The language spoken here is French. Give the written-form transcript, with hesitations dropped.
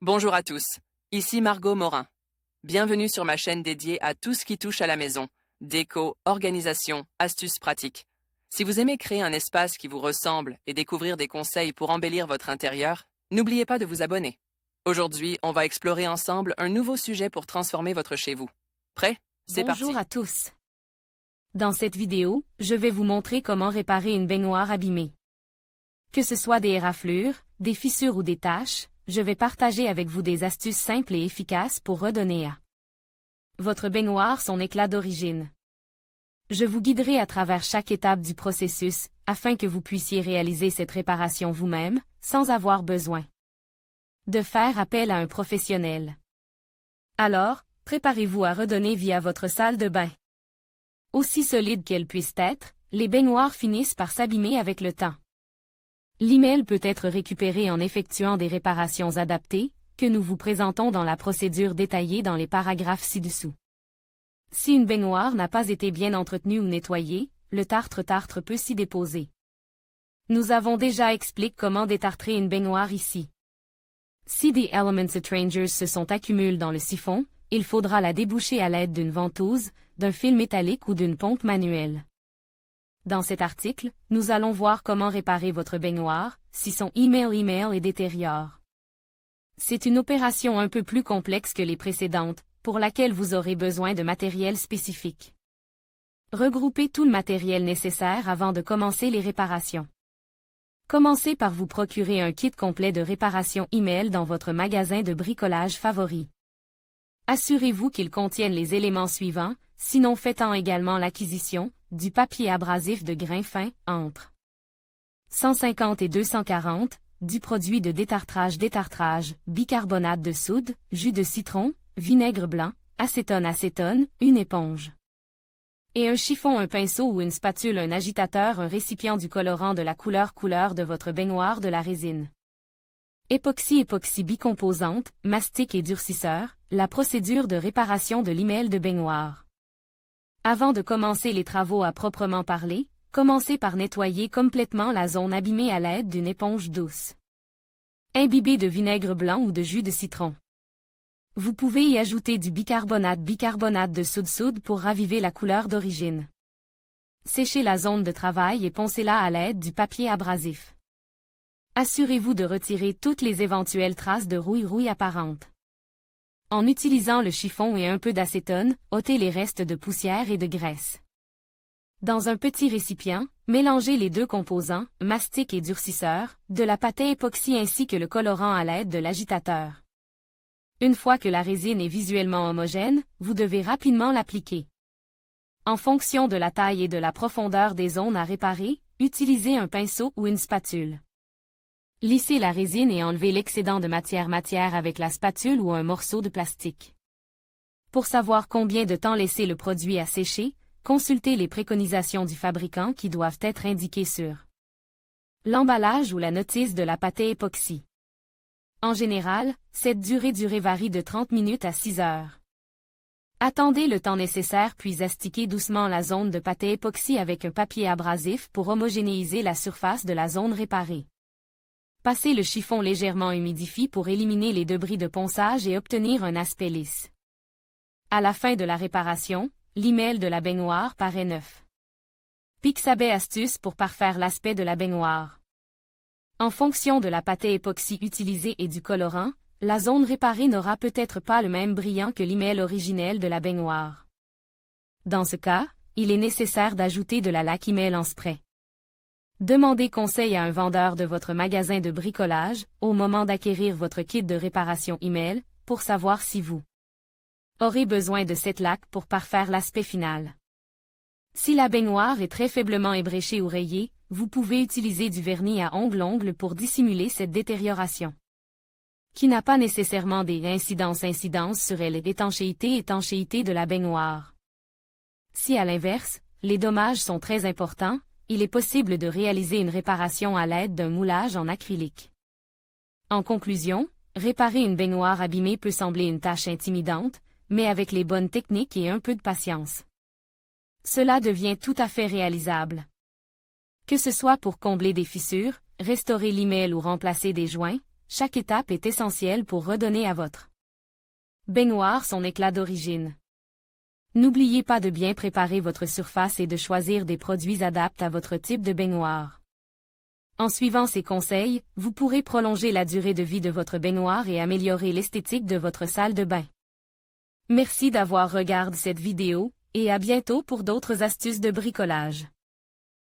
Bonjour à tous, ici Margot Morin. Bienvenue sur ma chaîne dédiée à tout ce qui touche à la maison, déco, organisation, astuces pratiques. Si vous aimez créer un espace qui vous ressemble et découvrir des conseils pour embellir votre intérieur, n'oubliez pas de vous abonner. Aujourd'hui, on va explorer ensemble un nouveau sujet pour transformer votre chez vous. Prêt? C'est parti! Bonjour à tous. Dans cette vidéo, je vais vous montrer comment réparer une baignoire abîmée. Que ce soit des éraflures, des fissures ou des taches, je vais partager avec vous des astuces simples et efficaces pour redonner à votre baignoire son éclat d'origine. Je vous guiderai à travers chaque étape du processus, afin que vous puissiez réaliser cette réparation vous-même, sans avoir besoin de faire appel à un professionnel. Alors, préparez-vous à redonner vie à votre salle de bain. Aussi solide qu'elle puisse être, les baignoires finissent par s'abîmer avec le temps. L'email peut être récupéré en effectuant des réparations adaptées, que nous vous présentons dans la procédure détaillée dans les paragraphes ci-dessous. Si une baignoire n'a pas été bien entretenue ou nettoyée, le tartre peut s'y déposer. Nous avons déjà expliqué comment détartrer une baignoire ici. Si des Elements Strangers se sont accumulés dans le siphon, il faudra la déboucher à l'aide d'une ventouse, d'un fil métallique ou d'une pompe manuelle. Dans cet article, nous allons voir comment réparer votre baignoire, si son email est détériore. C'est une opération un peu plus complexe que les précédentes, pour laquelle vous aurez besoin de matériel spécifique. Regroupez tout le matériel nécessaire avant de commencer les réparations. Commencez par vous procurer un kit complet de réparation email dans votre magasin de bricolage favori. Assurez-vous qu'il contienne les éléments suivants, sinon faites-en également l'acquisition, du papier abrasif de grain fin, entre 150 et 240, du produit de détartrage, bicarbonate de soude, jus de citron, vinaigre blanc, acétone, une éponge. Et un chiffon, un pinceau ou une spatule, un agitateur, un récipient du colorant de la couleur de votre baignoire, de la résine. Époxy bicomposante, mastic et durcisseur, la procédure de réparation de l'email de baignoire. Avant de commencer les travaux à proprement parler, commencez par nettoyer complètement la zone abîmée à l'aide d'une éponge douce. Imbibée de vinaigre blanc ou de jus de citron. Vous pouvez y ajouter du bicarbonate de soude pour raviver la couleur d'origine. Séchez la zone de travail et poncez-la à l'aide du papier abrasif. Assurez-vous de retirer toutes les éventuelles traces de rouille apparentes. En utilisant le chiffon et un peu d'acétone, ôtez les restes de poussière et de graisse. Dans un petit récipient, mélangez les deux composants, mastic et durcisseur, de la pâte époxy ainsi que le colorant à l'aide de l'agitateur. Une fois que la résine est visuellement homogène, vous devez rapidement l'appliquer. En fonction de la taille et de la profondeur des zones à réparer, utilisez un pinceau ou une spatule. Lissez la résine et enlevez l'excédent de matière avec la spatule ou un morceau de plastique. Pour savoir combien de temps laisser le produit à sécher, consultez les préconisations du fabricant qui doivent être indiquées sur l'emballage ou la notice de la pâte époxy. En général, cette durée varie de 30 minutes à 6 heures. Attendez le temps nécessaire puis astiquez doucement la zone de pâte époxy avec un papier abrasif pour homogénéiser la surface de la zone réparée. Passez le chiffon légèrement humidifié pour éliminer les débris de ponçage et obtenir un aspect lisse. À la fin de la réparation, l'email de la baignoire paraît neuf. Pixabay astuce pour parfaire l'aspect de la baignoire. En fonction de la pâte époxy utilisée et du colorant, la zone réparée n'aura peut-être pas le même brillant que l'email originel de la baignoire. Dans ce cas, il est nécessaire d'ajouter de la laque email en spray. Demandez conseil à un vendeur de votre magasin de bricolage, au moment d'acquérir votre kit de réparation email, pour savoir si vous aurez besoin de cette laque pour parfaire l'aspect final. Si la baignoire est très faiblement ébréchée ou rayée, vous pouvez utiliser du vernis à ongles pour dissimuler cette détérioration. Qui n'a pas nécessairement des incidences sur l'étanchéité de la baignoire. Si à l'inverse, les dommages sont très importants, il est possible de réaliser une réparation à l'aide d'un moulage en acrylique. En conclusion, réparer une baignoire abîmée peut sembler une tâche intimidante, mais avec les bonnes techniques et un peu de patience, cela devient tout à fait réalisable. Que ce soit pour combler des fissures, restaurer l'email ou remplacer des joints, chaque étape est essentielle pour redonner à votre baignoire son éclat d'origine. N'oubliez pas de bien préparer votre surface et de choisir des produits adaptés à votre type de baignoire. En suivant ces conseils, vous pourrez prolonger la durée de vie de votre baignoire et améliorer l'esthétique de votre salle de bain. Merci d'avoir regardé cette vidéo, et à bientôt pour d'autres astuces de bricolage.